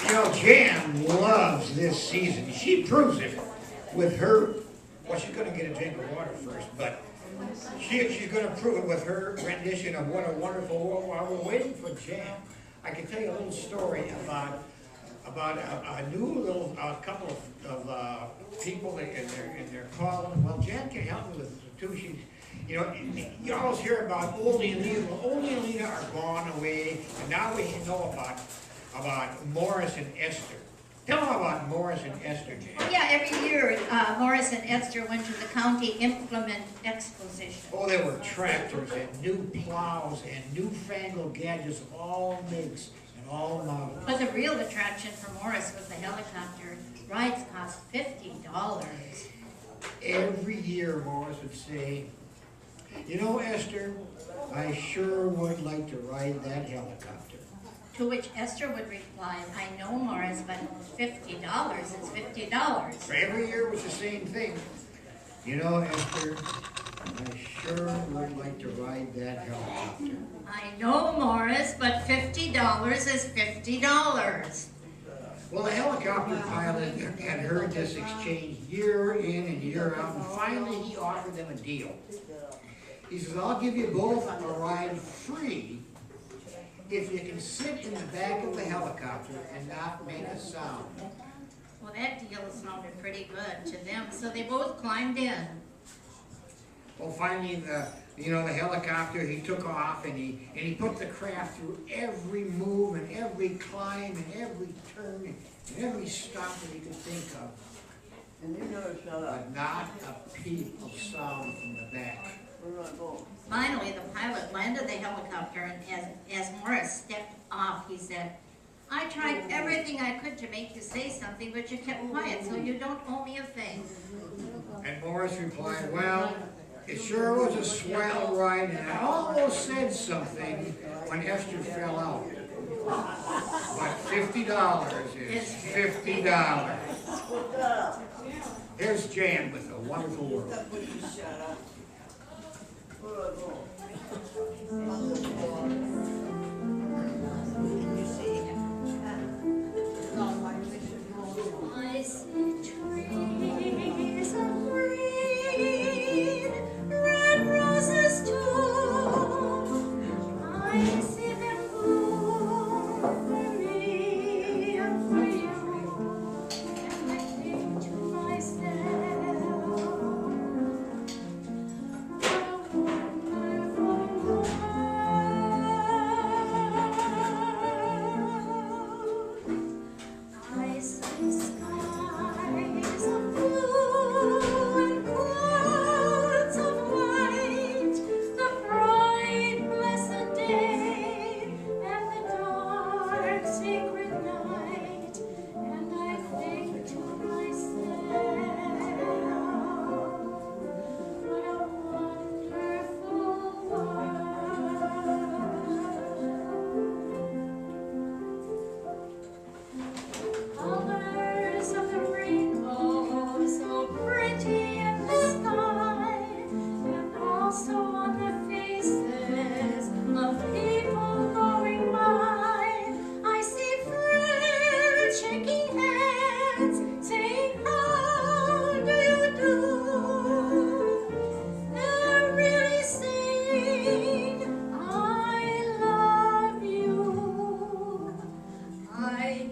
You know, Jan loves this season. She proves it with her, well, she's going to get a drink of water first, but she's going to prove it with her rendition of What a Wonderful World. While we're waiting for Jan, I can tell you a little story about a new little couple of people in their calling. Well, Jan can help me with this too. She's, you know, you always hear about Oldie and Lena. Well, Oldie and Lena are gone away, and now we know about Morris and Esther. Tell them about Morris and Esther, Jan. Oh, yeah, every year Morris and Esther went to the county implement exposition. Oh, there were tractors and new plows and newfangled gadgets of all makes and all models. But the real attraction for Morris was the helicopter. Rides cost $50. Every year Morris would say, you know, Esther, I sure would like to ride that helicopter. To which Esther would reply, I know, Morris, but $50 is $50. Every year was the same thing. You know, Esther, I sure would like to ride that helicopter. I know, Morris, but $50 is $50. Well, the helicopter pilot had heard this exchange year in and year out, and finally he offered them a deal. He says, I'll give you both a ride free if you can sit in the back of the helicopter and not make a sound. Well, that deal sounded pretty good to them, so they both climbed in. Well, finally, the helicopter, he took off and he put the craft through every move and every climb and every turn and every stop that he could think of. And you never shut up. But not a peep of sound from the back. We're not going. Finally, the pilot landed the helicopter, and as Morris stepped off, he said, I tried everything I could to make you say something, but you kept quiet, so you don't owe me a thing. And Morris replied, well, it sure was a swell ride, and I almost said something when Esther fell out. But $50 is $50. Here's Jan with A Wonderful World. I see trees of green, red roses too. I see them bloom for me and for you. And I think to myself, what a wonderful world. I see skies of blue and clouds of white, the bright blessed day and the dark sacred night, and I think to myself, what a wonderful world. Colors of the rainbow, so pretty in the sky, and also on the faces of people going by. I see friends shaking hands, saying, how do you do? They're really saying, I love you. I